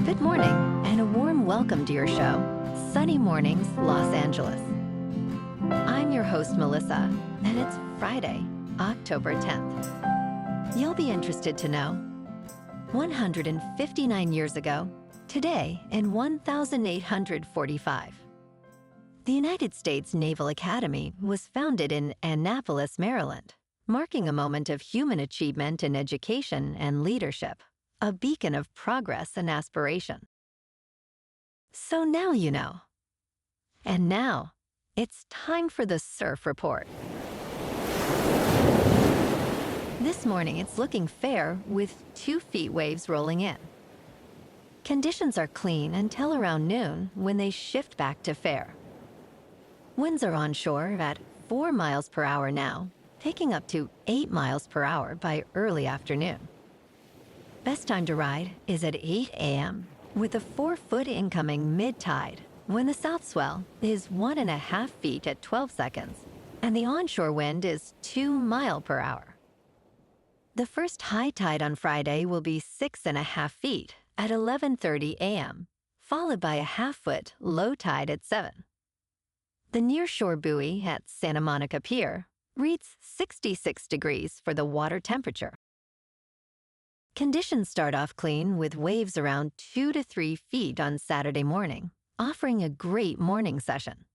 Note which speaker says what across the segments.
Speaker 1: Good morning, and a warm welcome to your show, Sunny Mornings, Los Angeles. I'm your host, Melissa, and it's Friday, October 10th. You'll be interested to know, 159 years ago, today in 1845, the United States Naval Academy was founded in Annapolis, Maryland, marking a moment of human achievement in education and leadership, a beacon of progress and aspiration. So now you know. And now, it's time for the Surf Report. This morning, it's looking fair with 2 feet waves rolling in. Conditions are clean until around noon when they shift back to fair. Winds are onshore at 4 miles per hour now, picking up to 8 miles per hour by early afternoon. Best time to ride is at 8 a.m. with a 4-foot incoming mid-tide when the south swell is 1.5 feet at 12 seconds and the onshore wind is 2 miles per hour. The first high tide on Friday will be 6.5 feet at 11:30 a.m., followed by a 1/2 foot low tide at 7. The nearshore buoy at Santa Monica Pier reads 66 degrees for the water temperature. Conditions start off clean with waves around 2 to 3 feet on Saturday morning, offering a great morning session.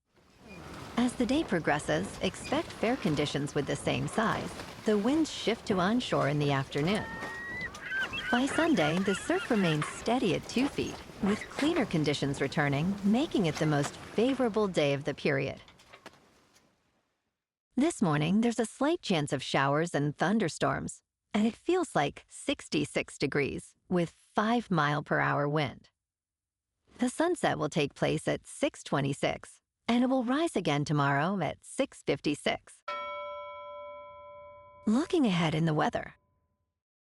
Speaker 1: As the day progresses, expect fair conditions with the same size. The winds shift to onshore in the afternoon. By Sunday, the surf remains steady at 2 feet, with cleaner conditions returning, making it the most favorable day of the period. This morning, there's a slight chance of showers and thunderstorms, and it feels like 66 degrees with 5 mile per hour wind. The sunset will take place at 6:26, and it will rise again tomorrow at 6:56. Looking ahead in the weather.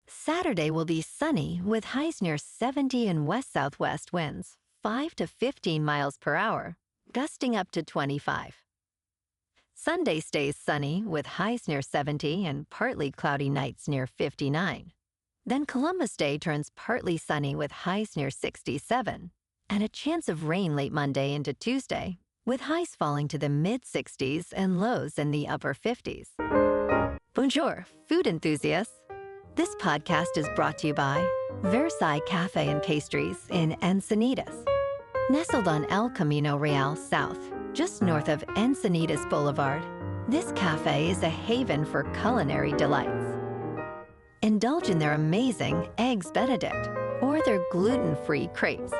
Speaker 1: Saturday will be sunny with highs near 70 and west-southwest winds, 5 to 15 miles per hour, gusting up to 25. Sunday stays sunny with highs near 70 and partly cloudy nights near 59. Then Columbus Day turns partly sunny with highs near 67 and a chance of rain late Monday into Tuesday, with highs falling to the mid-60s and lows in the upper 50s. Bonjour, food enthusiasts. This podcast is brought to you by Versailles Cafe and Pastries in Encinitas. Nestled on El Camino Real South, just north of Encinitas Boulevard, this cafe is a haven for culinary delights. Indulge in their amazing Eggs Benedict or their gluten-free crepes.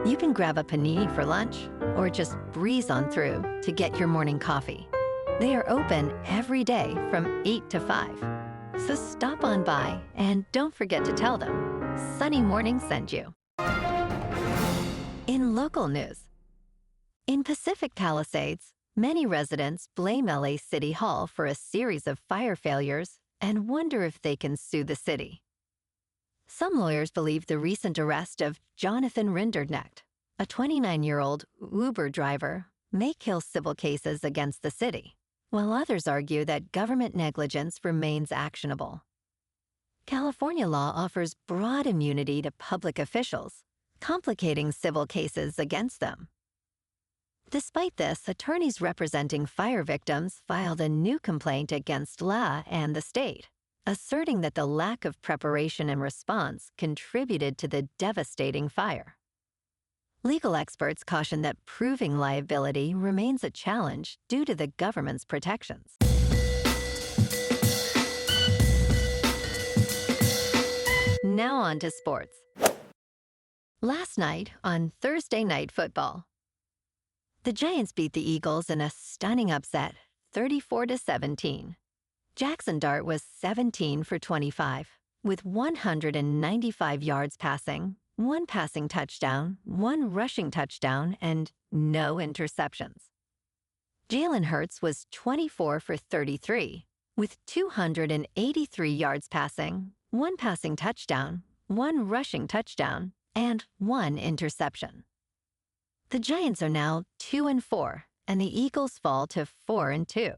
Speaker 1: You can grab a panini for lunch or just breeze on through to get your morning coffee. They are open every day from 8 to 5. So stop on by and don't forget to tell them Sunny Morning sent you. In local news. In Pacific Palisades, many residents blame LA City Hall for a series of fire failures and wonder if they can sue the city. Some lawyers believe the recent arrest of Jonathan Rinderknecht, a 29-year-old Uber driver, may kill civil cases against the city, while others argue that government negligence remains actionable. California law offers broad immunity to public officials, complicating civil cases against them. Despite this, attorneys representing fire victims filed a new complaint against LA and the state, asserting that the lack of preparation and response contributed to the devastating fire. Legal experts caution that proving liability remains a challenge due to the government's protections. Now on to sports. Last night on Thursday Night Football, the Giants beat the Eagles in a stunning upset, 34-17. Jackson Dart was 17 for 25, with 195 yards passing, 1 passing touchdown, 1 rushing touchdown, and no interceptions. Jalen Hurts was 24 for 33, with 283 yards passing, 1 passing touchdown, 1 rushing touchdown, and 1 interception. The Giants are now 2-4, and the Eagles fall to 4-2.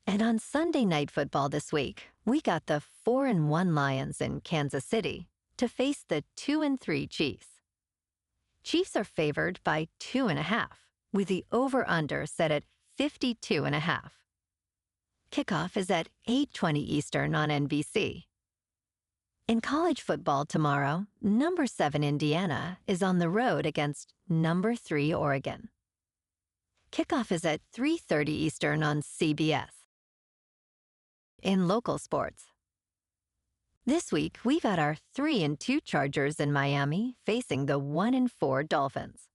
Speaker 1: And on Sunday Night Football this week, we got the 4-1 Lions in Kansas City to face the 2-3 Chiefs. Chiefs are favored by 2.5, with the over-under set at 52.5. Kickoff is at 8:20 Eastern on NBC. In college football tomorrow, number 7 Indiana is on the road against number 3 Oregon. Kickoff is at 3:30 Eastern on CBS. In local sports, this week we've got our 3-2 Chargers in Miami facing the 1-4 Dolphins.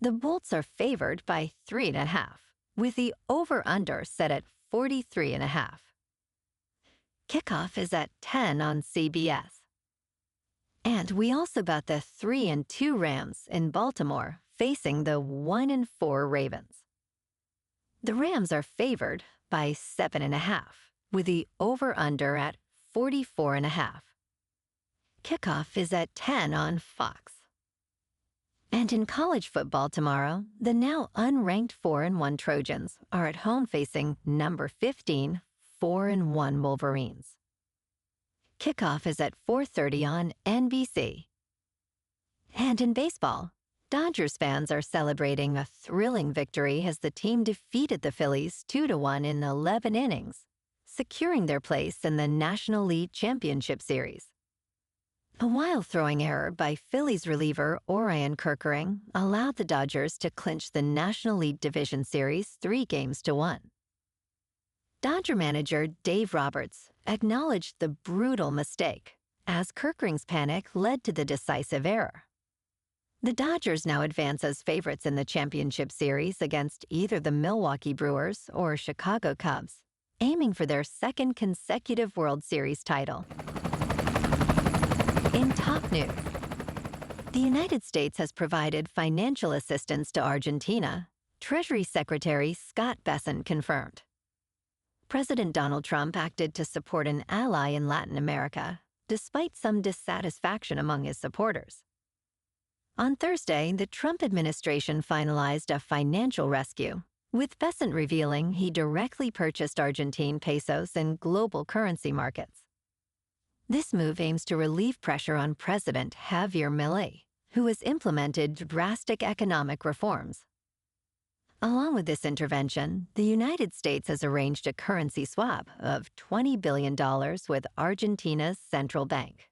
Speaker 1: The Bolts are favored by 3.5, with the over-under set at 43.5. Kickoff is at 10 on CBS. And we also got the 3-2 Rams in Baltimore facing the 1-4 Ravens. The Rams are favored by 7.5, with the over-under at 44.5. Kickoff is at 10 on Fox. And in college football tomorrow, the now unranked 4-1 Trojans are at home facing number 15, 4-1 Wolverines. Kickoff is at 4:30 on NBC. And in baseball, Dodgers fans are celebrating a thrilling victory as the team defeated the Phillies 2-1 in 11 innings, securing their place in the National League Championship Series. A wild-throwing error by Phillies reliever Orion Kerkering allowed the Dodgers to clinch the National League Division Series 3-1. Dodger manager Dave Roberts acknowledged the brutal mistake, as Kerkering's panic led to the decisive error. The Dodgers now advance as favorites in the championship series against either the Milwaukee Brewers or Chicago Cubs, aiming for their second consecutive World Series title. In top news, the United States has provided financial assistance to Argentina, Treasury Secretary Scott Bessent confirmed. President Donald Trump acted to support an ally in Latin America, despite some dissatisfaction among his supporters. On Thursday, the Trump administration finalized a financial rescue, with Bessent revealing he directly purchased Argentine pesos in global currency markets. This move aims to relieve pressure on President Javier Milei, who has implemented drastic economic reforms. Along with this intervention, the United States has arranged a currency swap of $20 billion with Argentina's central bank.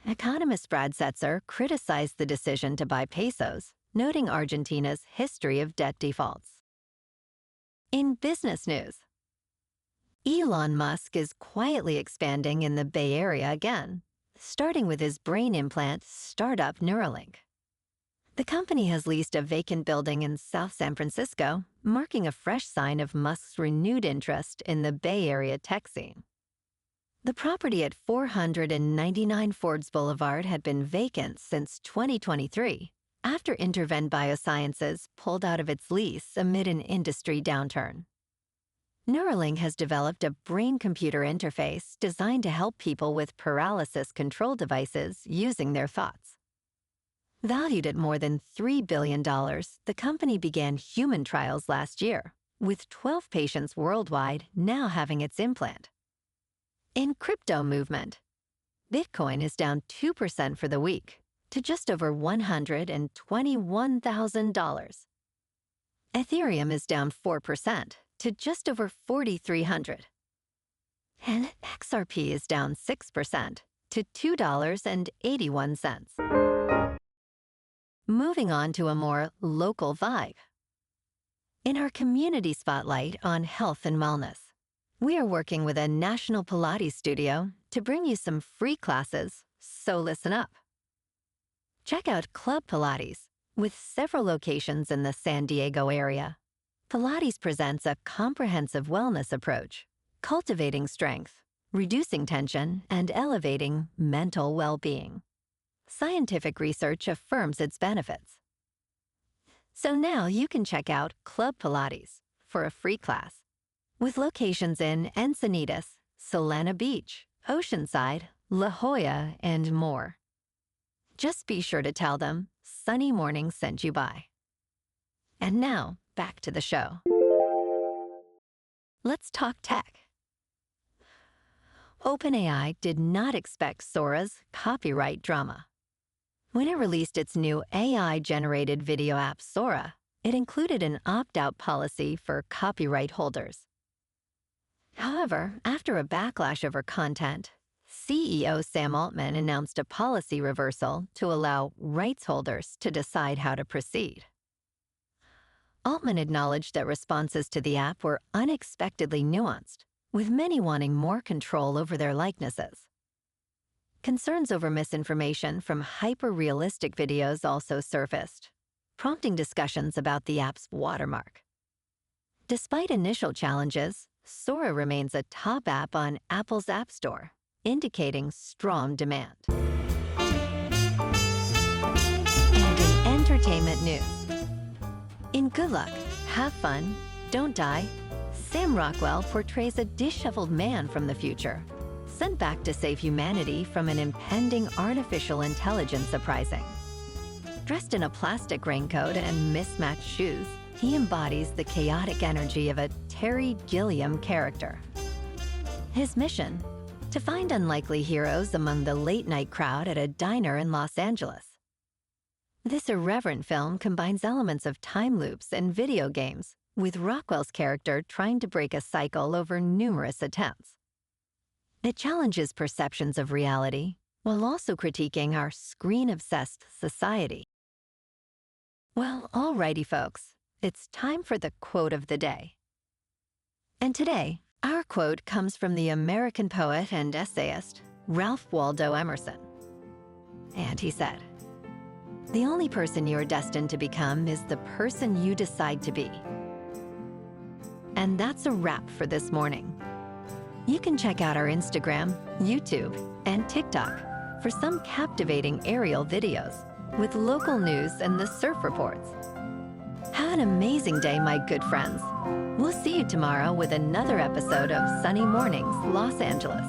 Speaker 1: Economist Brad Setzer criticized the decision to buy pesos, noting Argentina's history of debt defaults. In business news, Elon Musk is quietly expanding in the Bay Area again, starting with his brain implant startup Neuralink. The company has leased a vacant building in South San Francisco, marking a fresh sign of Musk's renewed interest in the Bay Area tech scene. The property at 499 Forbes Boulevard had been vacant since 2023, after Intervent Biosciences pulled out of its lease amid an industry downturn. Neuralink has developed a brain-computer interface designed to help people with paralysis control devices using their thoughts. Valued at more than $3 billion, the company began human trials last year, with 12 patients worldwide now having its implant. In crypto movement, Bitcoin is down 2% for the week, to just over $121,000. Ethereum is down 4%, to just over 4,300. And XRP is down 6% to $2.81. Moving on to a more local vibe. In our community spotlight on health and wellness, we are working with a national Pilates studio to bring you some free classes, so listen up. Check out Club Pilates, with several locations in the San Diego area. Pilates presents a comprehensive wellness approach, cultivating strength, reducing tension, and elevating mental well-being. Scientific research affirms its benefits. So now you can check out Club Pilates for a free class, with locations in Encinitas, Solana Beach, Oceanside, La Jolla, and more. Just be sure to tell them Sunny Morning sent you by. And now, back to the show. Let's talk tech. OpenAI did not expect Sora's copyright drama. When it released its new AI-generated video app Sora, it included an opt-out policy for copyright holders. However, after a backlash over content, CEO Sam Altman announced a policy reversal to allow rights holders to decide how to proceed. Altman acknowledged that responses to the app were unexpectedly nuanced, with many wanting more control over their likenesses. Concerns over misinformation from hyper-realistic videos also surfaced, prompting discussions about the app's watermark. Despite initial challenges, Sora remains a top app on Apple's App Store, indicating strong demand. And in entertainment news, in Good Luck, Have Fun, Don't Die, Sam Rockwell portrays a disheveled man from the future, sent back to save humanity from an impending artificial intelligence uprising. Dressed in a plastic raincoat and mismatched shoes, he embodies the chaotic energy of a Terry Gilliam character. His mission? To find unlikely heroes among the late-night crowd at a diner in Los Angeles. This irreverent film combines elements of time loops and video games, with Rockwell's character trying to break a cycle over numerous attempts. It challenges perceptions of reality, while also critiquing our screen-obsessed society. Well, alrighty folks, it's time for the quote of the day. And today, our quote comes from the American poet and essayist, Ralph Waldo Emerson. And he said, "The only person you're destined to become is the person you decide to be." And that's a wrap for this morning. You can check out our Instagram, YouTube, and TikTok for some captivating aerial videos with local news and the surf reports. Have an amazing day, my good friends. We'll see you tomorrow with another episode of Sunny Mornings, Los Angeles.